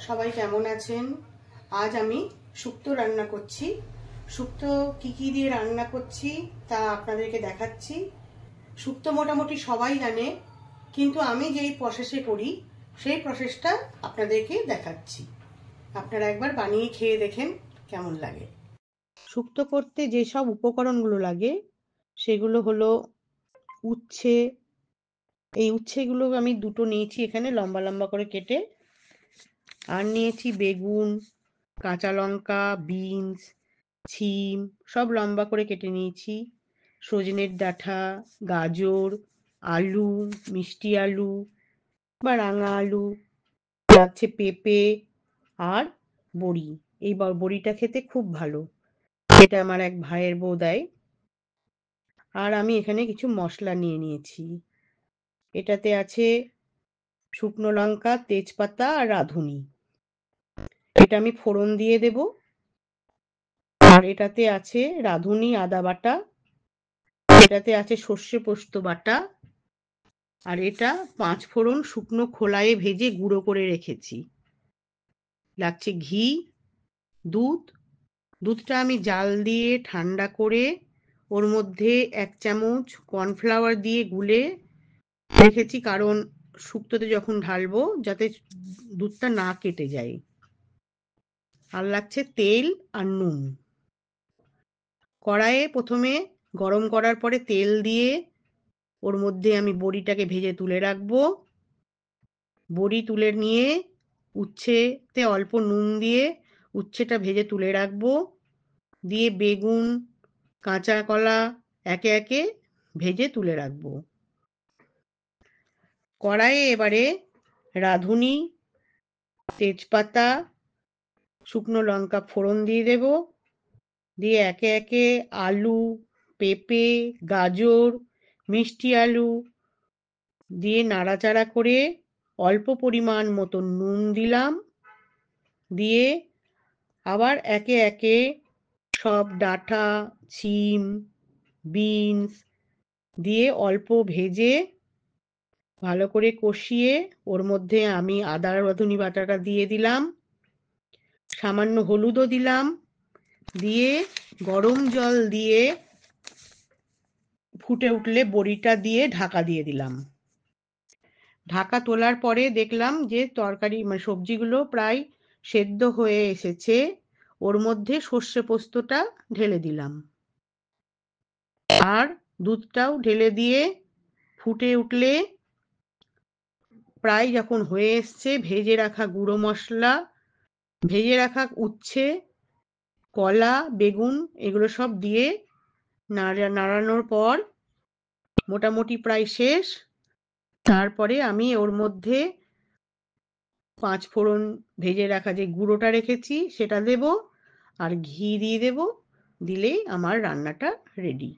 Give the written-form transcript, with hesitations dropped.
সবাই কেমন আছেন? আজ আমি শুক্তো রান্না করছি। শুক্তো কি দিয়ে রান্না করছি তা আপনাদেরকে দেখাচ্ছি। শুক্তো মোটামুটি সবাই জানে, কিন্তু আমি যেই প্রসেসে করি সেই প্রসেসটা আপনাদেরকে দেখাচ্ছি। আপনারা একবার বানিয়ে খেয়ে দেখেন কেমন লাগে। শুক্তো করতে যেসব উপকরণগুলো লাগে সেগুলো হলো উচ্ছে। এই উচ্ছেগুলো আমি দুটো নিয়েছি এখানে লম্বা লম্বা করে কেটে, আর নিয়েছি বেগুন, কাঁচা লঙ্কা, বিনস, শিম সব লম্বা করে কেটে নিয়েছি, সজনের ডাঁটা, গাজর, আলু, মিষ্টি আলু বা রাঙা আলু, লাগছে পেঁপে আর বড়ি। এই বড়িটা খেতে খুব ভালো, এটা আমার এক ভাইয়ের বউ দেয়। আর আমি এখানে কিছু মশলা নিয়ে নিয়েছি। এটাতে আছে শুকনো লঙ্কা, তেজপাতা আর রাঁধুনি। এটা আমি ফোড়ন দিয়ে দেব। আর এটাতে আছে রাঁধুনি, আদা বাটা, এটাতে আছে সর্ষে পোস্ত বাটা, আর এটা 5 ফোড়ন শুকনো খোলায় ভেজে গুঁড়ো করে রেখেছি। লাগছে ঘি, দুধটা আমি জাল দিয়ে ঠান্ডা করে ওর মধ্যে 1 চামচ কর্নফ্লাওয়ার দিয়ে গুলে রেখেছি, কারণ শুক্তোতে যখন ঢালবো যাতে দুধটা না কেটে যায়। আর লাগছে তেল আর নুন। কড়াইয়ে প্রথমে গরম করার পরে তেল দিয়ে ওর মধ্যে আমি বড়িটাকে ভেজে তুলে রাখবো। বড়ি তুলে নিয়ে উচ্ছেতে অল্প নুন দিয়ে উচ্ছেটা ভেজে তুলে রাখবো। দিয়ে বেগুন, কাঁচা কলা একে একে ভেজে তুলে রাখবো। কড়াইয়ে এবারে রাঁধুনি, তেজপাতা, শুকনো লঙ্কা ফোড়ন দিয়ে দেব। দিয়ে একে একে আলু, পেঁপে, গাজর, মিষ্টি আলু দিয়ে নাড়াচাড়া করে অল্প পরিমাণ মতো নুন দিলাম। দিয়ে আবার একে একে সব ডাঁটা, শিম, বিনস দিয়ে অল্প ভেজে ভালো করে কষিয়ে ওর মধ্যে আমি আদা রসুন বাটাটা দিয়ে দিলাম, সামান্য হলুদও দিলাম। দিয়ে গরম জল দিয়ে ফুটে উঠলে বড়িটা দিয়ে ঢাকা দিয়ে দিলাম। ঢাকা তোলার পরে দেখলাম যে তরকারি সবজিগুলো প্রায় সেদ্ধ হয়ে এসেছে। ওর মধ্যে সর্ষে পোস্তটা ঢেলে দিলাম আর দুধটাও ঢেলে দিয়ে ফুটে উঠলে প্রায় যখন হয়ে এসছে ভেজে রাখা গুঁড়ো মশলা, ভেজে রাখা উচ্ছে, কলা, বেগুন এগুলো সব দিয়ে নাড়ানোর পর মোটামুটি প্রায় শেষ। তারপরে আমি ওর মধ্যে 5 ফোড়ন ভেজে রাখা যে গুঁড়োটা রেখেছি সেটা দেব আর ঘি দিয়ে দেব। দিলেই আমার রান্নাটা রেডি।